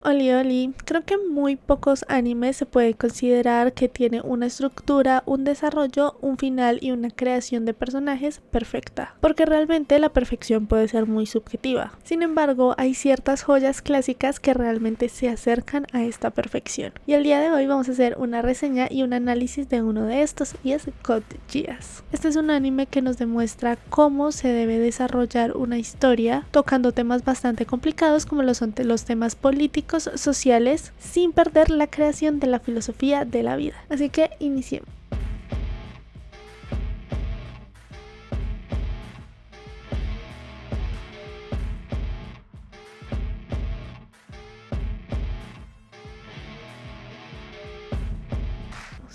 Oli, oli, creo que muy pocos animes se puede considerar que tiene una estructura, un desarrollo, un final y una creación de personajes perfecta, porque realmente la perfección puede ser muy subjetiva. Sin embargo, hay ciertas joyas clásicas que realmente se acercan a esta perfección. Y el día de hoy vamos a hacer una reseña y un análisis de uno de estos, y es Code Geass. Este es un anime que nos demuestra cómo se debe desarrollar una historia, tocando temas bastante complicados como lo son los temas políticos, sociales, sin perder la creación de la filosofía de la vida. Así que iniciemos.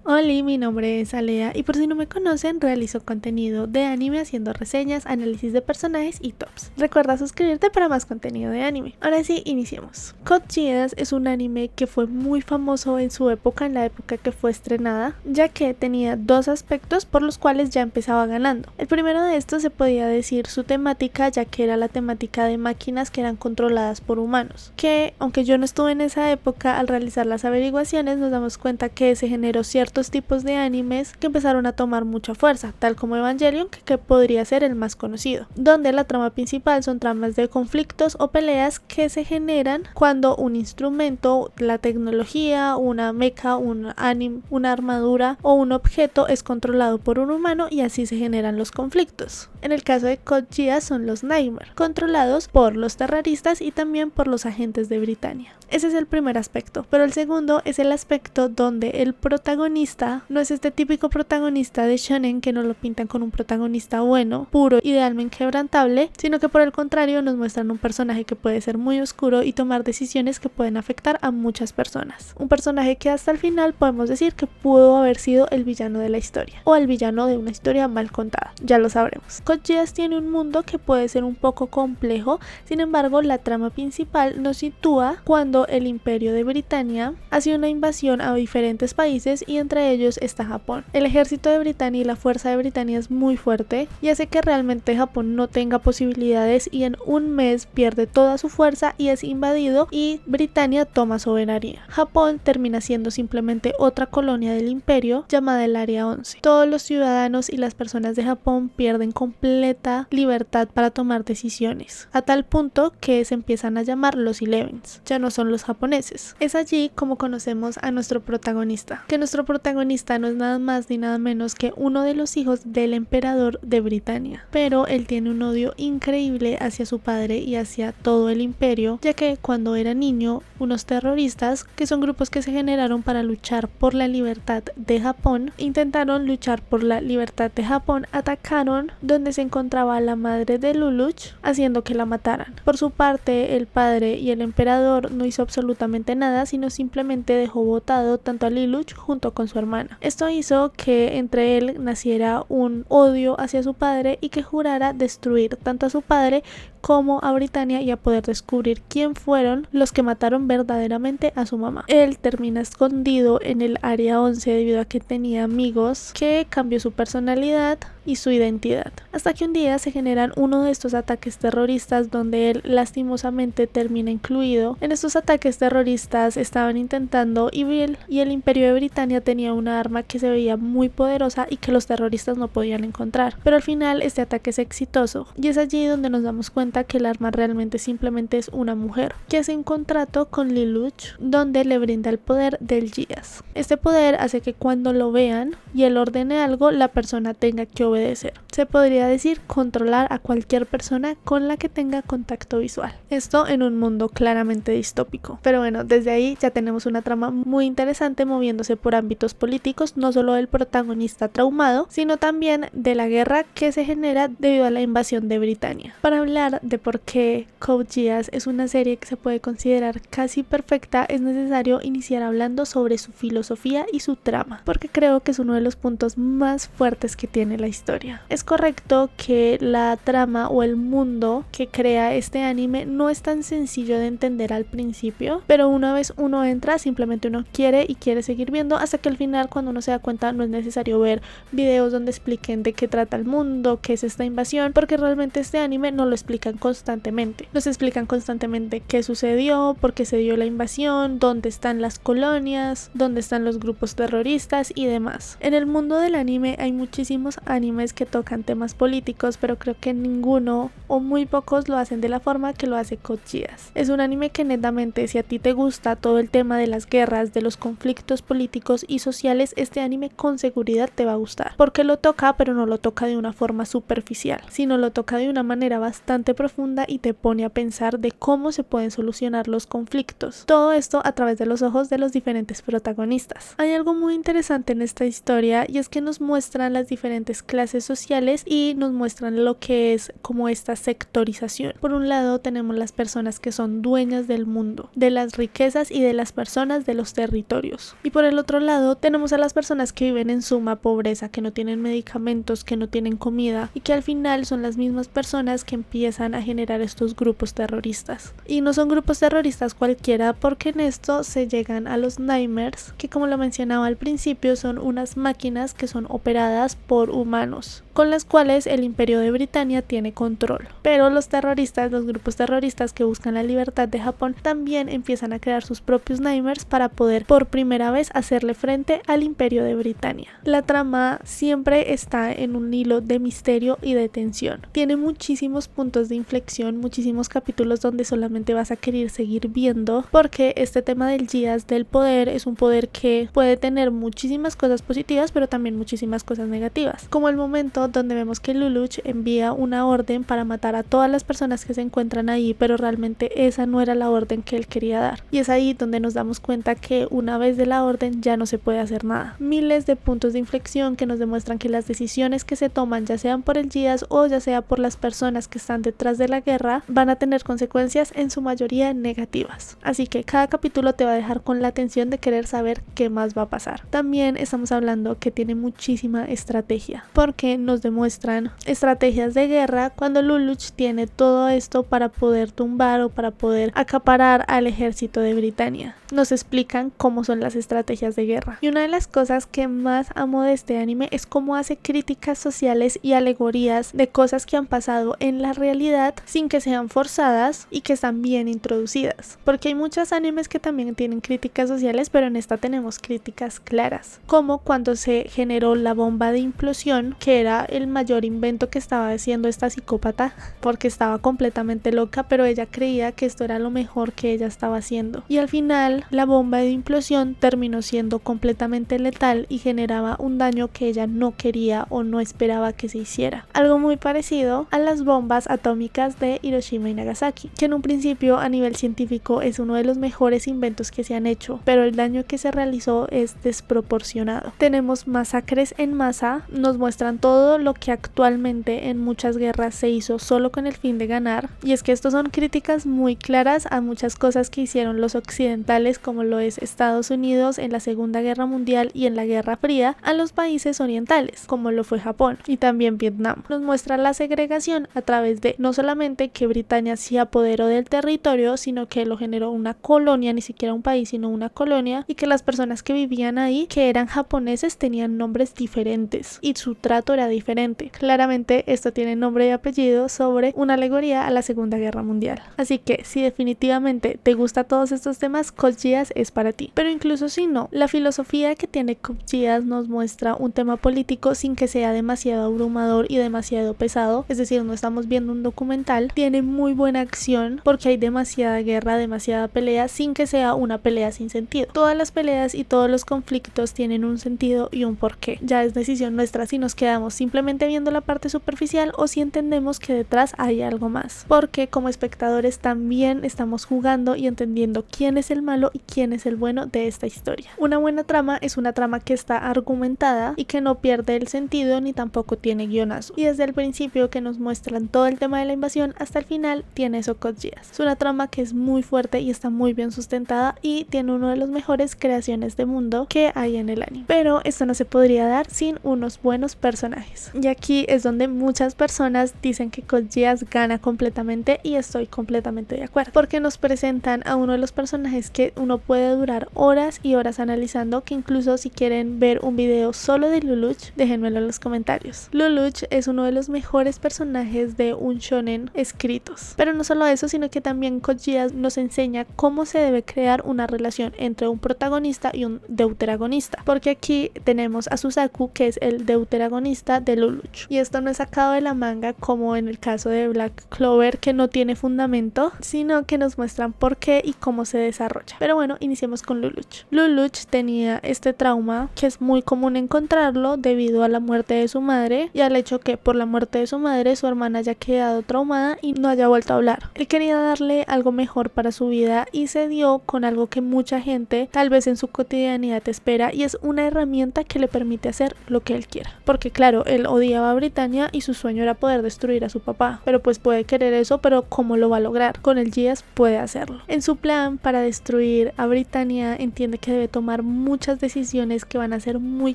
Hola, mi nombre es Alea y por si no me conocen, realizo contenido de anime haciendo reseñas, análisis de personajes y tops. Recuerda suscribirte para más contenido de anime. Ahora sí, iniciemos. Code Geass es un anime que fue muy famoso en su época, en la época que fue estrenada, ya que tenía dos aspectos por los cuales ya empezaba ganando. El primero de estos se podía decir su temática, ya que era la temática de máquinas que eran controladas por humanos, que aunque yo no estuve en esa época, al realizar las averiguaciones nos damos cuenta que se generó ciertos tipos de animes que empezaron a tomar mucha fuerza, tal como Evangelion, que podría ser el más conocido, donde la trama principal son tramas de conflictos o peleas que se generan cuando un instrumento, la tecnología, una mecha, una armadura o un objeto es controlado por un humano, y así se generan los conflictos. En el caso de Code Geass son los Nightmare, controlados por los terroristas y también por los agentes de Britannia. Ese es el primer aspecto, pero el segundo es el aspecto donde el protagonista no es este típico protagonista de shonen que nos lo pintan con un protagonista bueno, puro, idealmente quebrantable, sino que por el contrario nos muestran un personaje que puede ser muy oscuro y tomar decisiones que pueden afectar a muchas personas. Un personaje que hasta el final podemos decir que pudo haber sido el villano de la historia, o el villano de una historia mal contada, ya lo sabremos. Code Geass tiene un mundo que puede ser un poco complejo, sin embargo la trama principal nos sitúa cuando el Imperio de Britannia hace una invasión a diferentes países y entre ellos está Japón. El ejército de Britannia y la fuerza de Britannia es muy fuerte y hace que realmente Japón no tenga posibilidades, y en un mes pierde toda su fuerza y es invadido y Britannia toma soberanía. Japón termina siendo simplemente otra colonia del imperio llamada el Área 11. Todos los ciudadanos y las personas de Japón pierden completa libertad para tomar decisiones, a tal punto que se empiezan a llamar los Elevens, ya no son los japoneses. Es allí como conocemos a nuestro protagonista, que nuestro protagonista no es nada más ni nada menos que uno de los hijos del emperador de Britannia, pero él tiene un odio increíble hacia su padre y hacia todo el imperio, ya que cuando era niño unos terroristas, que son grupos que se generaron para luchar por la libertad de Japón, intentaron luchar por la libertad de Japón, atacaron donde se encontraba la madre de Lelouch, haciendo que la mataran. Por su parte, el padre y el emperador no hizo absolutamente nada, sino simplemente dejó botado tanto a Lelouch junto con su hermana. Esto hizo que entre él naciera un odio hacia su padre y que jurara destruir tanto a su padre como a Britannia y a poder descubrir quién fueron los que mataron verdaderamente a su mamá. Él termina escondido en el Área 11 debido a que tenía amigos, que cambió su personalidad y su identidad, hasta que un día se generan uno de estos ataques terroristas donde él lastimosamente termina incluido. En estos ataques terroristas estaban intentando y el Imperio de Britannia tenía una arma que se veía muy poderosa y que los terroristas no podían encontrar, pero al final este ataque es exitoso, y es allí donde nos damos cuenta que el arma realmente simplemente es una mujer que hace un contrato con Lelouch donde le brinda el poder del Geass. Este poder hace que cuando lo vean y él ordene algo, la persona tenga que obedecer. Se podría decir controlar a cualquier persona con la que tenga contacto visual. Esto en un mundo claramente distópico. Pero bueno, desde ahí ya tenemos una trama muy interesante moviéndose por ámbitos políticos, no solo del protagonista traumado, sino también de la guerra que se genera debido a la invasión de Britannia. Para hablar de por qué Code Geass es una serie que se puede considerar casi perfecta, es necesario iniciar hablando sobre su filosofía y su trama, porque creo que es uno de los puntos más fuertes que tiene la historia. Es correcto que la trama o el mundo que crea este anime no es tan sencillo de entender al principio, pero una vez uno entra, simplemente uno quiere seguir viendo hasta que al final, cuando uno se da cuenta, no es necesario ver videos donde expliquen de qué trata el mundo, qué es esta invasión, porque realmente este anime no lo explica explican constantemente. Nos explican constantemente qué sucedió, por qué se dio la invasión, dónde están las colonias, dónde están los grupos terroristas y demás. En el mundo del anime hay muchísimos animes que tocan temas políticos, pero creo que ninguno o muy pocos lo hacen de la forma que lo hace Code Geass. Es un anime que netamente, si a ti te gusta todo el tema de las guerras, de los conflictos políticos y sociales, este anime con seguridad te va a gustar, porque lo toca, pero no lo toca de una forma superficial, sino lo toca de una manera bastante profunda y te pone a pensar de cómo se pueden solucionar los conflictos. Todo esto a través de los ojos de los diferentes protagonistas. Hay algo muy interesante en esta historia y es que nos muestran las diferentes clases sociales y nos muestran lo que es como esta sectorización. Por un lado tenemos las personas que son dueñas del mundo, de las riquezas y de las personas de los territorios. Y por el otro lado tenemos a las personas que viven en suma pobreza, que no tienen medicamentos, que no tienen comida y que al final son las mismas personas que empiezan a generar estos grupos terroristas. Y no son grupos terroristas cualquiera, porque en esto se llegan a los Nightmares, que como lo mencionaba al principio son unas máquinas que son operadas por humanos, con las cuales el Imperio de Britania tiene control. Pero los terroristas, los grupos terroristas que buscan la libertad de Japón, también empiezan a crear sus propios Nightmares para poder por primera vez hacerle frente al Imperio de Britania. La trama siempre está en un hilo de misterio y de tensión. Tiene muchísimos puntos de inflexión, muchísimos capítulos donde solamente vas a querer seguir viendo, porque este tema del Geass, del poder, es un poder que puede tener muchísimas cosas positivas, pero también muchísimas cosas negativas, como el momento donde vemos que Lelouch envía una orden para matar a todas las personas que se encuentran ahí, pero realmente esa no era la orden que él quería dar. Y es ahí donde nos damos cuenta que una vez de la orden ya no se puede hacer nada. Miles de puntos de inflexión que nos demuestran que las decisiones que se toman, ya sean por el Geass o ya sea por las personas que están detrás de la guerra, van a tener consecuencias en su mayoría negativas. Así que cada capítulo te va a dejar con la tensión de querer saber qué más va a pasar. También estamos hablando que tiene muchísima estrategia, porque nos demuestran estrategias de guerra cuando Lelouch tiene todo esto para poder tumbar o para poder acaparar al ejército de Britania. Nos explican cómo son las estrategias de guerra. Y una de las cosas que más amo de este anime es cómo hace críticas sociales y alegorías de cosas que han pasado en la realidad sin que sean forzadas y que están bien introducidas. Porque hay muchos animes que también tienen críticas sociales, pero en esta tenemos críticas claras, como cuando se generó la bomba de implosión, que era el mayor invento que estaba haciendo esta psicópata, porque estaba completamente loca, pero ella creía que esto era lo mejor que ella estaba haciendo. Y al final la bomba de implosión terminó siendo completamente letal y generaba un daño que ella no quería o no esperaba que se hiciera. Algo muy parecido a las bombas atómicas de Hiroshima y Nagasaki, que en un principio a nivel científico es uno de los mejores inventos que se han hecho, pero el daño que se realizó es desproporcionado. Tenemos masacres en masa, nos muestran todo lo que actualmente en muchas guerras se hizo solo con el fin de ganar, y es que estos son críticas muy claras a muchas cosas que hicieron los occidentales, como lo es Estados Unidos en la Segunda Guerra Mundial y en la Guerra Fría, a los países orientales, como lo fue Japón y también Vietnam. Nos muestra la segregación a través de no solamente que Britania se apoderó del territorio, sino que lo generó una colonia, ni siquiera un país, sino una colonia, y que las personas que vivían ahí, que eran japoneses, tenían nombres diferentes y su trato era diferente. Claramente esto tiene nombre y apellido sobre una alegoría a la Segunda Guerra Mundial. Así que si definitivamente te gusta todos estos temas, Code Geass es para ti. Pero incluso si no, la filosofía que tiene Code Geass nos muestra un tema político sin que sea demasiado abrumador y demasiado pesado, es decir, no estamos viendo un documental. Tiene muy buena acción porque hay demasiada guerra, demasiada pelea, sin que sea una pelea sin sentido. Todas las peleas y todos los conflictos tienen un sentido y un porqué. Ya es decisión nuestra si nos quedamos simplemente viendo la parte superficial o si entendemos que detrás hay algo más, porque como espectadores también estamos jugando y entendiendo quién es el malo y quién es el bueno de esta historia. Una buena trama es una trama que está argumentada y que no pierde el sentido ni tampoco tiene guionazo, y desde el principio que nos muestran todo el tema de la invasión hasta el final tiene eso Code Geass. Es una trama que es muy fuerte y está muy bien sustentada y tiene uno de los mejores creaciones de mundo que hay en el anime, pero esto no se podría dar sin unos buenos personajes. personajes. Y aquí es donde muchas personas dicen que Code Geass gana completamente, y estoy completamente de acuerdo, porque nos presentan a uno de los personajes que uno puede durar horas y horas analizando, que incluso si quieren ver un video solo de Lelouch, déjenmelo en los comentarios. Lelouch es uno de los mejores personajes de un shonen escritos, pero no solo eso, sino que también Code Geass nos enseña cómo se debe crear una relación entre un protagonista y un deuteragonista, porque aquí tenemos a Suzaku, que es el deuteragonista de Lelouch, y esto no es sacado de la manga como en el caso de Black Clover, que no tiene fundamento, sino que nos muestran por qué y cómo se desarrolla. Pero bueno, iniciemos con Lelouch. Lelouch tenía este trauma que es muy común encontrarlo debido a la muerte de su madre y al hecho que por la muerte de su madre su hermana haya quedado traumada y no haya vuelto a hablar. Él quería darle algo mejor para su vida y se dio con algo que mucha gente tal vez en su cotidianidad espera, y es una herramienta que le permite hacer lo que él quiera. Porque claro, él odiaba a Britannia y su sueño era poder destruir a su papá, pero pues puede querer eso, pero ¿cómo lo va a lograr? Con el Geass puede hacerlo. En su plan para destruir a Britannia entiende que debe tomar muchas decisiones que van a ser muy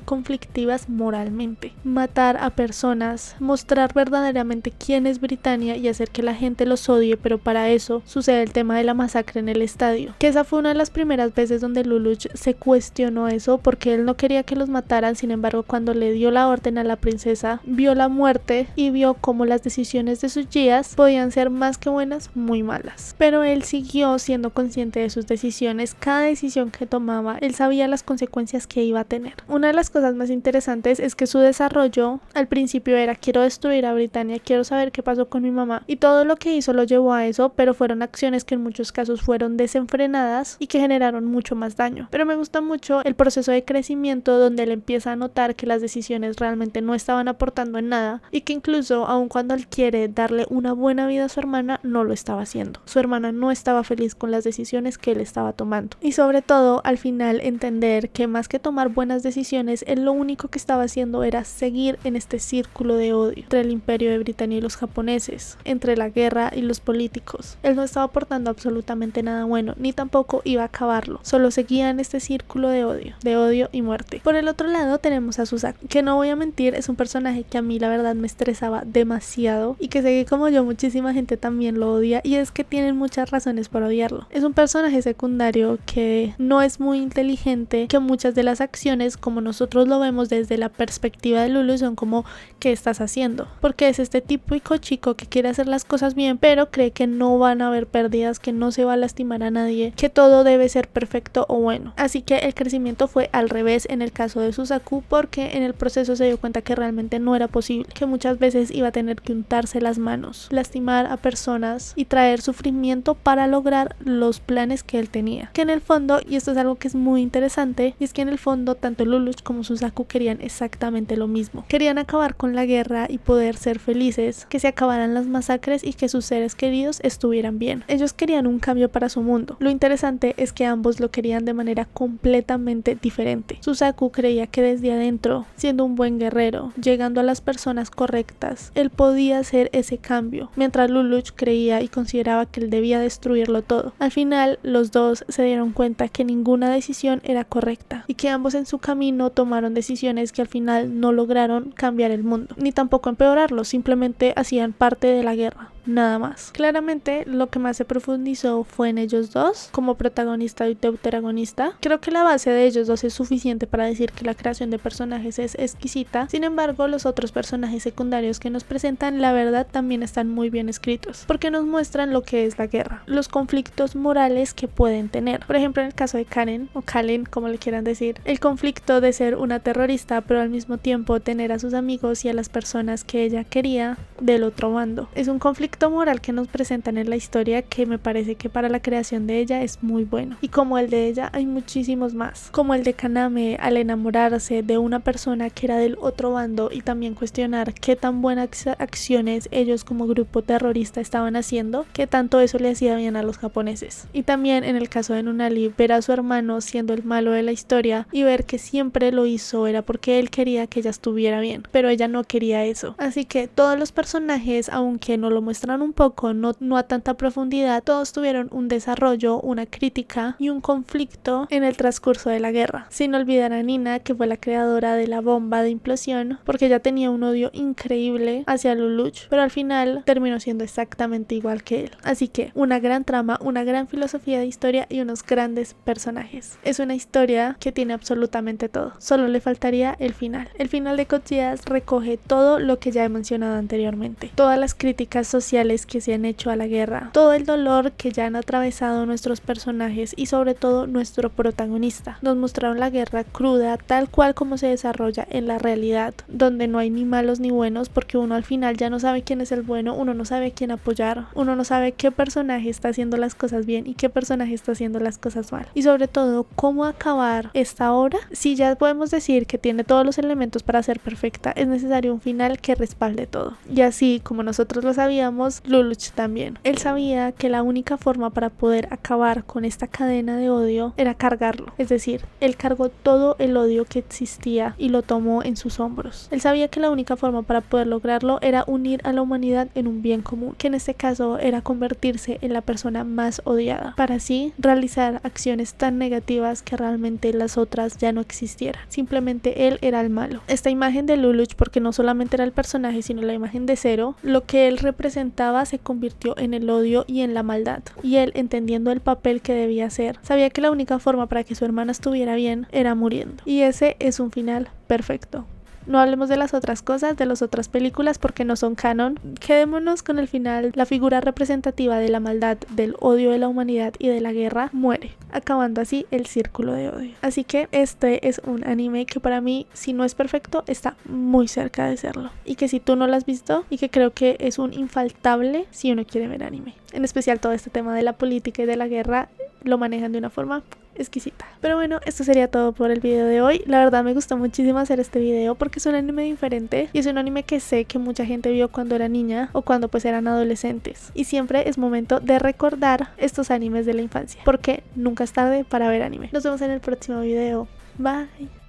conflictivas moralmente. Matar a personas, mostrar verdaderamente quién es Britannia y hacer que la gente los odie, pero para eso sucede el tema de la masacre en el estadio, que esa fue una de las primeras veces donde Lelouch se cuestionó eso, porque él no quería que los mataran. Sin embargo, cuando le dio la orden a la princesa, vio la muerte y vio cómo las decisiones de sus Geass podían ser más que buenas, muy malas. Pero él siguió siendo consciente de sus decisiones. Cada decisión que tomaba, él sabía las consecuencias que iba a tener. Una de las cosas más interesantes es que su desarrollo al principio era: quiero destruir a Britannia, quiero saber qué pasó con mi mamá, y todo lo que hizo lo llevó a eso, pero fueron acciones que en muchos casos fueron desenfrenadas y que generaron mucho más daño. Pero me gusta mucho el proceso de crecimiento donde él empieza a notar que las decisiones realmente no estaban aportando en nada, y que incluso aun cuando él quiere darle una buena vida a su hermana, no lo estaba haciendo. Su hermana no estaba feliz con las decisiones que él estaba tomando, y sobre todo al final entender que más que tomar buenas decisiones, él lo único que estaba haciendo era seguir en este círculo de odio entre el imperio de Britannia y los japoneses, entre la guerra y los políticos. Él no estaba aportando absolutamente nada bueno, ni tampoco iba a acabarlo, solo seguía en este círculo de odio y muerte. Por el otro lado tenemos a Suzaku, que no voy a mentir, es un personaje que a mí la verdad me estresaba demasiado, y que sé que como yo muchísima gente también lo odia, y es que tienen muchas razones para odiarlo. Es un personaje secundario que no es muy inteligente, que muchas de las acciones, como nosotros lo vemos desde la perspectiva de Lulu, son como: ¿qué estás haciendo? Porque es este típico chico que quiere hacer las cosas bien, pero cree que no van a haber pérdidas, que no se va a lastimar a nadie, que todo debe ser perfecto o bueno. Así que el crecimiento fue al revés en el caso de Suzaku, porque en el proceso se dio cuenta que realmente no era posible, que muchas veces iba a tener que untarse las manos, lastimar a personas y traer sufrimiento para lograr los planes que él tenía. Que en el fondo, y esto es algo que es muy interesante, y es que en el fondo tanto Lelouch como Suzaku querían exactamente lo mismo. Querían acabar con la guerra y poder ser felices, que se acabaran las masacres y que sus seres queridos estuvieran bien. Ellos querían un cambio para su mundo. Lo interesante es que ambos lo querían de manera completamente diferente. Suzaku creía que desde adentro, siendo un buen guerrero, llegando a las personas correctas, él podía hacer ese cambio, mientras Lelouch creía y consideraba que él debía destruirlo todo. Al final, los dos se dieron cuenta que ninguna decisión era correcta, y que ambos en su camino tomaron decisiones que al final no lograron cambiar el mundo, ni tampoco empeorarlo, simplemente hacían parte de la guerra. Nada más. Claramente lo que más se profundizó fue en ellos dos como protagonista y deuteragonista. Creo que la base de ellos dos es suficiente para decir que la creación de personajes es exquisita. Sin embargo, los otros personajes secundarios que nos presentan, la verdad, también están muy bien escritos, porque nos muestran lo que es la guerra, los conflictos morales que pueden tener. Por ejemplo, en el caso de Karen, o Kalen, como le quieran decir, el conflicto de ser una terrorista, pero al mismo tiempo tener a sus amigos y a las personas que ella quería del otro bando. Es un conflicto moral que nos presentan en la historia que me parece que para la creación de ella es muy bueno, y como el de ella hay muchísimos más, como el de Kaname al enamorarse de una persona que era del otro bando y también cuestionar qué tan buenas acciones ellos como grupo terrorista estaban haciendo, que tanto eso le hacía bien a los japoneses. Y también en el caso de Nunali, ver a su hermano siendo el malo de la historia y ver que siempre lo hizo era porque él quería que ella estuviera bien, pero ella no quería eso. Así que todos los personajes, aunque no lo muestran muestran un poco, no a tanta profundidad, todos tuvieron un desarrollo, una crítica y un conflicto en el transcurso de la guerra. Sin olvidar a Nina, que fue la creadora de la bomba de implosión, porque ella tenía un odio increíble hacia Lelouch, pero al final terminó siendo exactamente igual que él. Así que una gran trama, una gran filosofía de historia y unos grandes personajes. Es una historia que tiene absolutamente todo. Solo le faltaría el final. El final de Code Geass recoge todo lo que ya he mencionado anteriormente. Todas las críticas sociales que se han hecho a la guerra, todo el dolor que ya han atravesado nuestros personajes y sobre todo nuestro protagonista. Nos mostraron la guerra cruda, tal cual como se desarrolla en la realidad, donde no hay ni malos ni buenos, porque uno al final ya no sabe quién es el bueno, uno no sabe a quién apoyar, uno no sabe qué personaje está haciendo las cosas bien y qué personaje está haciendo las cosas mal. Y sobre todo, cómo acabar esta obra. Si ya podemos decir que tiene todos los elementos para ser perfecta, es necesario un final que respalde todo. Y así como nosotros lo sabíamos, Lelouch también. Él sabía que la única forma para poder acabar con esta cadena de odio era cargarlo. Es decir, él cargó todo el odio que existía y lo tomó en sus hombros. Él sabía que la única forma para poder lograrlo era unir a la humanidad en un bien común, que en este caso era convertirse en la persona más odiada, para así realizar acciones tan negativas que realmente las otras ya no existieran. Simplemente él era el malo. Esta imagen de Lelouch, porque no solamente era el personaje sino la imagen de Zero, lo que él representaba se convirtió en el odio y en la maldad. Y él, entendiendo el papel que debía hacer, sabía que la única forma para que su hermana estuviera bien era muriendo. Y ese es un final perfecto. No hablemos de las otras cosas, de las otras películas, porque no son canon. Quedémonos con el final. La figura representativa de la maldad, del odio de la humanidad y de la guerra muere, acabando así el círculo de odio. Así que este es un anime que para mí, si no es perfecto, está muy cerca de serlo. Y que si tú no lo has visto, y que creo que es un infaltable si uno quiere ver anime. En especial todo este tema de la política y de la guerra lo manejan de una forma exquisita. Pero bueno, esto sería todo por el video de hoy. La verdad me gustó muchísimo hacer este video porque es un anime diferente y es un anime que sé que mucha gente vio cuando era niña o cuando pues eran adolescentes, y siempre es momento de recordar estos animes de la infancia porque nunca es tarde para ver anime. Nos vemos en el próximo video. Bye.